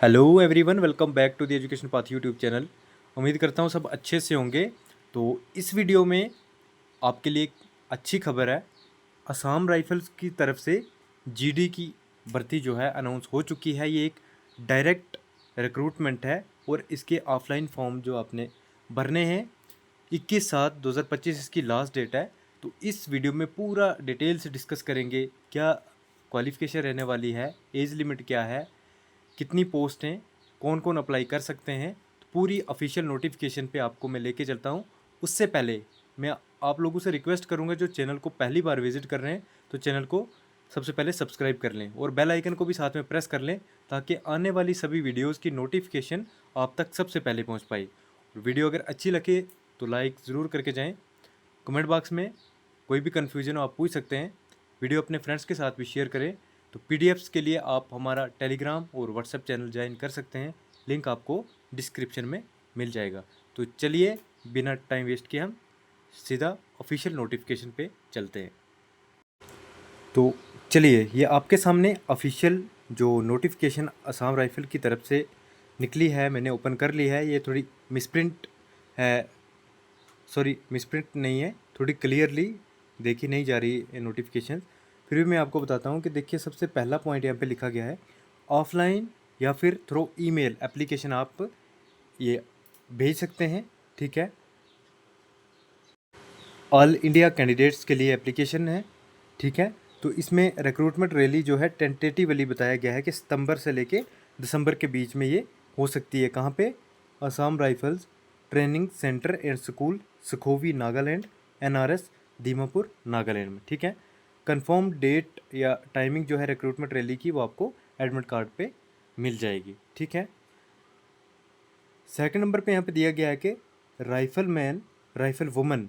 Hello everyone, welcome back to the education path YouTube channel. उम्मीद करता हूँ सब अच्छे से होंगे। तो इस वीडियो में आपके लिए एक अच्छी खबर है। असम राइफल्स की तरफ से जीडी की भर्ती जो है अनाउंस हो चुकी है। ये एक डायरेक्ट रिक्रूटमेंट है और इसके ऑफलाइन फॉर्म जो आपने भरने हैं 21/7/2025 इसकी लास्ट डेट है। तो इस वीडियो में पूरा डिटेल से डिस्कस करेंगे क्या क्वालिफ़िकेशन रहने वाली है, एज लिमिट क्या है, कितनी पोस्ट हैं, कौन कौन अप्लाई कर सकते हैं। तो पूरी ऑफिशियल नोटिफिकेशन पे आपको मैं लेके चलता हूँ। उससे पहले मैं आप लोगों से रिक्वेस्ट करूँगा, जो चैनल को पहली बार विजिट कर रहे हैं तो चैनल को सबसे पहले सब्सक्राइब कर लें और बेल आइकन को भी साथ में प्रेस कर लें, ताकि आने वाली सभी वीडियोस की नोटिफिकेशन आप तक सबसे पहले पहुंच पाए। और वीडियो अगर अच्छी लगे तो लाइक ज़रूर करके जाएं। कमेंट बॉक्स में कोई भी कन्फ्यूजन हो आप पूछ सकते हैं। वीडियो अपने फ्रेंड्स के साथ भी शेयर करें। तो पीडीएफ्स के लिए आप हमारा टेलीग्राम और व्हाट्सएप चैनल ज्वाइन कर सकते हैं, लिंक आपको डिस्क्रिप्शन में मिल जाएगा। तो चलिए बिना टाइम वेस्ट किए हम सीधा ऑफिशियल नोटिफिकेशन पे चलते हैं। तो चलिए, ये आपके सामने ऑफिशियल जो नोटिफिकेशन असम राइफल की तरफ से निकली है, मैंने ओपन कर ली है। ये थोड़ी मिसप्रिंट है, सॉरी मिसप्रिंट नहीं है, थोड़ी क्लियरली देखी नहीं जा रही नोटिफिकेशन। फिर भी मैं आपको बताता हूँ कि देखिए, सबसे पहला पॉइंट यहाँ पे लिखा गया है, ऑफलाइन या फिर थ्रू ईमेल एप्लीकेशन आप ये भेज सकते हैं। ठीक है, ऑल इंडिया कैंडिडेट्स के लिए एप्लीकेशन है। ठीक है, तो इसमें रिक्रूटमेंट रैली जो है टेंटेटिवली बताया गया है कि सितंबर से लेके दिसंबर के बीच में ये हो सकती है। कहाँ पे? Assam Rifles training centre and school, Sakhovi Nagaland, NRS Dimapur Nagaland में। ठीक है, कंफर्म डेट या टाइमिंग जो है रिक्रूटमेंट रैली की वो आपको एडमिट कार्ड पे मिल जाएगी। ठीक है, सेकंड नंबर पे यहाँ पे दिया गया है कि rifle man rifle woman,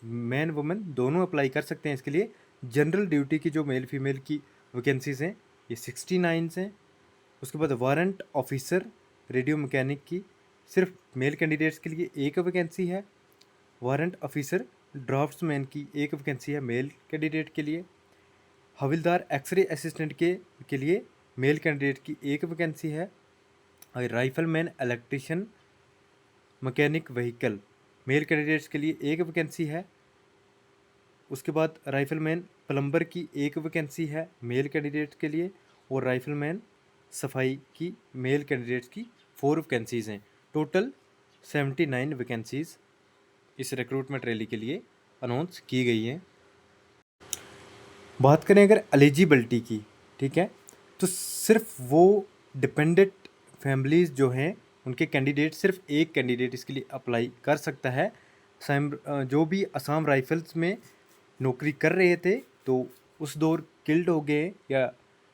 man women दोनों अप्लाई कर सकते हैं इसके लिए। जनरल ड्यूटी की जो मेल फीमेल की वैकेंसीज़ हैं ये 69 हैं। उसके बाद वारंट ऑफिसर रेडियो मैकेनिक की सिर्फ मेल कैंडिडेट्स के लिए एक वैकेंसी है। वारंट ऑफिसर ड्राफ्ट्समैन की एक वैकेंसी है मेल कैंडिडेट के लिए। हविलदार एक्सरे असिस्टेंट के लिए मेल कैंडिडेट की एक वैकेंसी है। और rifleman electrician mechanic vehicle male candidates के लिए एक वैकेंसी है। उसके बाद राइफलमैन प्लम्बर की एक वैकेंसी है मेल कैंडिडेट के लिए। और राइफलमैन सफाई की मेल कैंडिडेट्स की 4 वैकेंसीज़ हैं। टोटल 79 वैकेंसीज़ इस रिक्रूटमेंट रैली के लिए अनाउंस की गई हैं। बात करें अगर एलिजिबिलिटी की, ठीक है, तो सिर्फ वो डिपेंडेंट फैमिलीज़ जो हैं उनके कैंडिडेट, सिर्फ एक कैंडिडेट इसके लिए अप्लाई कर सकता है। जो भी असम राइफल्स में नौकरी कर रहे थे तो उस दौर किल्ड हो गए या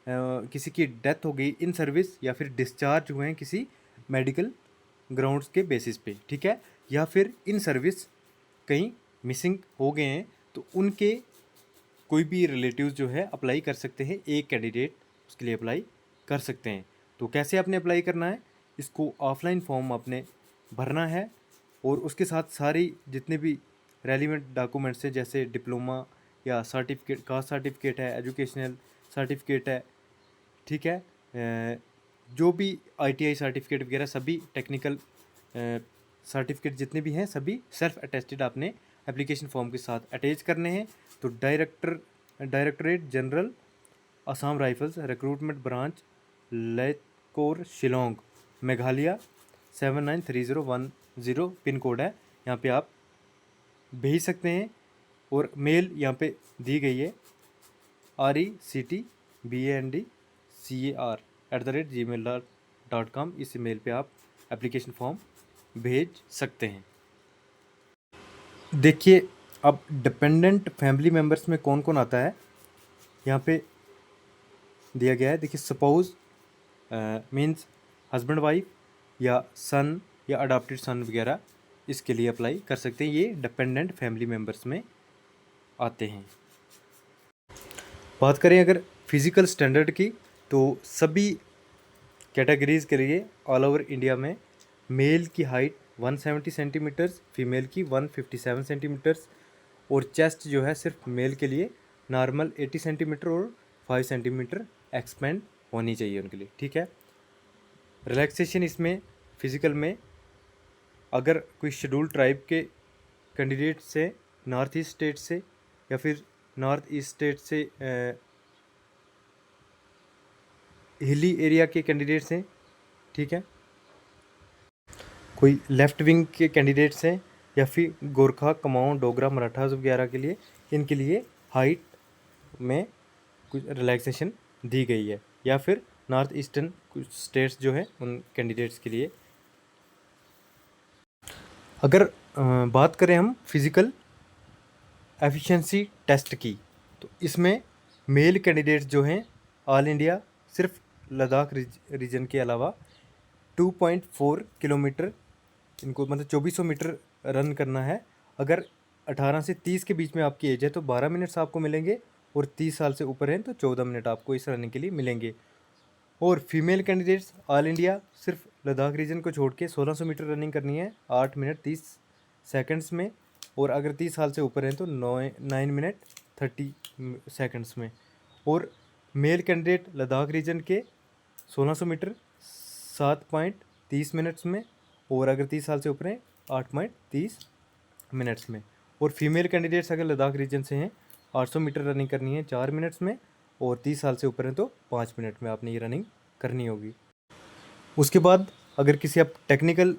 किसी की डेथ हो गई इन सर्विस, या फिर डिस्चार्ज हुए हैं किसी मेडिकल ग्राउंड्स के बेसिस पे। ठीक है, या फिर इन सर्विस कहीं मिसिंग हो गए हैं, तो उनके कोई भी रिलेटिव्स जो है अप्लाई कर सकते हैं। एक कैंडिडेट उसके लिए अप्लाई कर सकते हैं। तो कैसे आपने अप्लाई करना है? इसको ऑफलाइन फॉर्म आपने भरना है और उसके साथ सारी जितने भी रेलिवेंट डॉक्यूमेंट्स हैं, जैसे डिप्लोमा या सर्टिफिकेट, कास्ट सर्टिफिकेट है, एजुकेशनल सर्टिफिकेट है। ठीक है, जो भी आईटीआई सर्टिफिकेट वगैरह सभी टेक्निकल सर्टिफिकेट जितने भी हैं सभी सेल्फ अटेस्टेड आपने एप्लीकेशन फॉर्म के साथ अटैच करने हैं। तो directorate general Assam rifles recruitment branch लैकोर शिलोंग मेघालय 793010 पिन कोड है, यहाँ पे आप भेज सकते हैं। और मेल यहाँ पे दी गई है RECTBANDCAR@gmail.com। इस मेल पे आप एप्लीकेशन फॉर्म भेज सकते हैं। देखिए, अब डिपेंडेंट फैमिली मेम्बर्स में कौन कौन आता है यहाँ पे दिया गया है। देखिए, सपोज मीन्स हस्बैंड वाइफ या सन या अडॉप्टेड सन वगैरह इसके लिए अप्लाई कर सकते हैं। ये डिपेंडेंट फैमिली मेम्बर्स में आते हैं। बात करें अगर फिज़िकल स्टैंडर्ड की, तो सभी कैटेगरीज़ के लिए ऑल ओवर इंडिया में मेल की हाइट 170 सेंटीमीटर्स, फीमेल की 157 सेंटीमीटर्स, और चेस्ट जो है सिर्फ मेल के लिए नॉर्मल 80 सेंटीमीटर और 5 सेंटीमीटर एक्सपेंड होनी चाहिए उनके लिए। ठीक है, रिलैक्सेशन इसमें फिज़िकल में अगर कोई शेड्यूल ट्राइब के कैंडिडेट से, नॉर्थ ईस्ट स्टेट से या फिर नॉर्थ ईस्ट स्टेट से हिली एरिया के कैंडिडेट्स हैं, ठीक है, कोई लेफ़्ट विंग के कैंडिडेट्स हैं या फिर गोरखा, कुमाऊँ, डोगरा, मराठास वगैरह के लिए, इनके लिए हाइट में कुछ रिलैक्सेशन दी गई है, या फिर नॉर्थ ईस्टर्न कुछ स्टेट्स जो है उन कैंडिडेट्स के लिए। अगर बात करें हम फिज़िकल एफिशिएंसी टेस्ट की, तो इसमें मेल कैंडिडेट्स जो हैं ऑल इंडिया सिर्फ लद्दाख रीजन के अलावा 2.4 किलोमीटर इनको मतलब 2400 मीटर रन करना है। अगर 18 से 30 के बीच में आपकी एज है तो 12 मिनट्स आपको मिलेंगे, और 30 साल से ऊपर हैं तो 14 मिनट आपको इस रनिंग के लिए मिलेंगे। और फीमेल कैंडिडेट्स ऑल इंडिया सिर्फ लद्दाख रीजन को छोड़ के 1600 मीटर रनिंग करनी है 8 मिनट 30 सेकंड्स में, और अगर 30 साल से ऊपर हैं तो 9 मिनट 30 सेकंड्स में। और मेल कैंडिडेट लद्दाख रीजन के 1600 मीटर 7.30 मिनट्स में, और अगर 30 साल से ऊपर हैं 8.30 मिनट्स में। और फीमेल कैंडिडेट्स अगर लद्दाख रीजन से हैं 800 मीटर रनिंग करनी है 4 मिनट्स में, और 30 साल से ऊपर हैं तो 5 मिनट में आपने ये रनिंग करनी होगी। उसके बाद अगर किसी आप टेक्निकल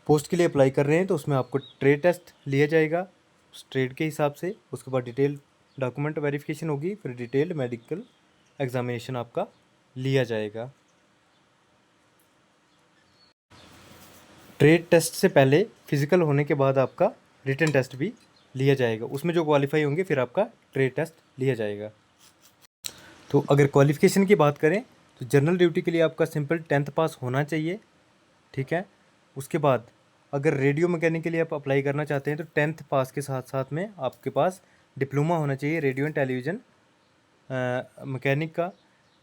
पोस्ट के लिए अप्लाई कर रहे हैं तो उसमें आपको ट्रेड टेस्ट लिया जाएगा उस ट्रेड के हिसाब से। उसके बाद डिटेल डॉक्यूमेंट वेरिफिकेशन होगी, फिर डिटेल्ड मेडिकल एग्जामिनेशन आपका लिया जाएगा। ट्रेड टेस्ट से पहले फिज़िकल होने के बाद आपका रिटन टेस्ट भी लिया जाएगा, उसमें जो क्वालिफाई होंगे फिर आपका ट्रेड टेस्ट लिया जाएगा। तो अगर क्वालिफ़िकेशन की बात करें तो जनरल ड्यूटी के लिए आपका सिंपल 10th पास होना चाहिए, ठीक है। उसके बाद अगर रेडियो मैकेनिक के लिए आप अप्लाई करना चाहते हैं तो 10th पास के साथ साथ में आपके पास डिप्लोमा होना चाहिए रेडियो एंड टेलीविज़न मैकेनिक का,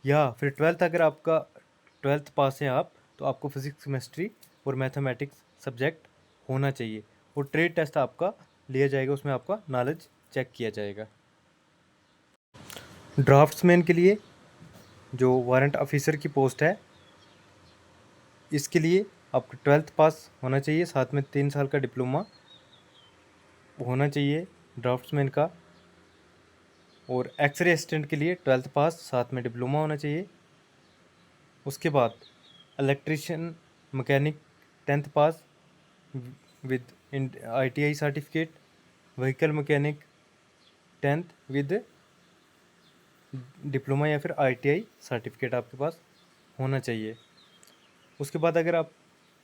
या फिर 12th अगर आपका 12th पास है आप तो आपको फिज़िक्स, केमिस्ट्री और मैथमेटिक्स सब्जेक्ट होना चाहिए। और ट्रेड टेस्ट आपका लिया जाएगा, उसमें आपका नॉलेज चेक किया जाएगा। ड्राफ्ट्समैन के लिए जो वारंट ऑफिसर की पोस्ट है, इसके लिए आपको 12th पास होना चाहिए, साथ में 3 साल का डिप्लोमा होना चाहिए ड्राफ्ट्समैन का। और एक्सरे असिस्टेंट के लिए 12th पास साथ में डिप्लोमा होना चाहिए। उसके बाद electrician mechanic 10th pass with ITI certificate, vehicle mechanic 10th with diploma या फिर ITI सर्टिफिकेट आपके पास होना चाहिए। उसके बाद अगर आप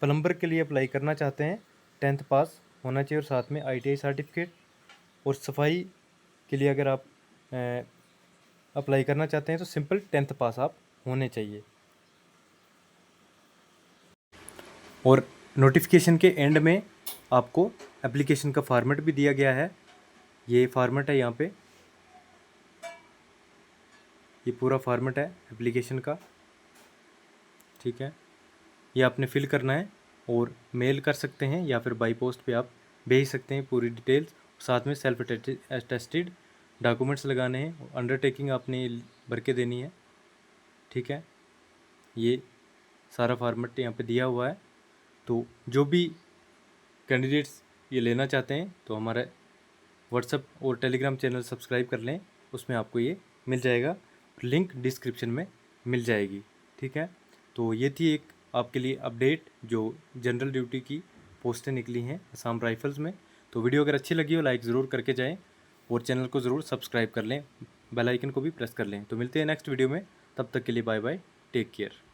प्लम्बर के लिए अप्लाई करना चाहते हैं 10th पास होना चाहिए और साथ में ITI सर्टिफिकेट। और सफाई के लिए अगर आप अप्लाई करना चाहते हैं तो सिंपल 10th पास आप होने चाहिए। और नोटिफिकेशन के एंड में आपको एप्लीकेशन का फॉर्मेट भी दिया गया है, ये फॉर्मेट है यहाँ पे, ये पूरा फॉर्मेट है एप्लीकेशन का, ठीक है। ये आपने फिल करना है और मेल कर सकते हैं या फिर बाई पोस्ट पे आप भेज सकते हैं पूरी डिटेल्स, साथ में सेल्फ अटेस्टेड डॉक्यूमेंट्स लगाने हैं, अंडरटेकिंग आपने भर के देनी है, ठीक है। ये सारा फॉर्मेट यहाँ पे दिया हुआ है। तो जो भी कैंडिडेट्स ये लेना चाहते हैं तो हमारा व्हाट्सएप और टेलीग्राम चैनल सब्सक्राइब कर लें, उसमें आपको ये मिल जाएगा, लिंक डिस्क्रिप्शन में मिल जाएगी, ठीक है। तो ये थी एक आपके लिए अपडेट जो जनरल ड्यूटी की पोस्टें निकली हैं असम राइफल्स में। तो वीडियो अगर अच्छी लगी हो लाइक ज़रूर करके जाएं और चैनल को ज़रूर सब्सक्राइब कर लें, बेल आइकन को भी प्रेस कर लें। तो मिलते हैं नेक्स्ट वीडियो में, तब तक के लिए बाय बाय, टेक केयर।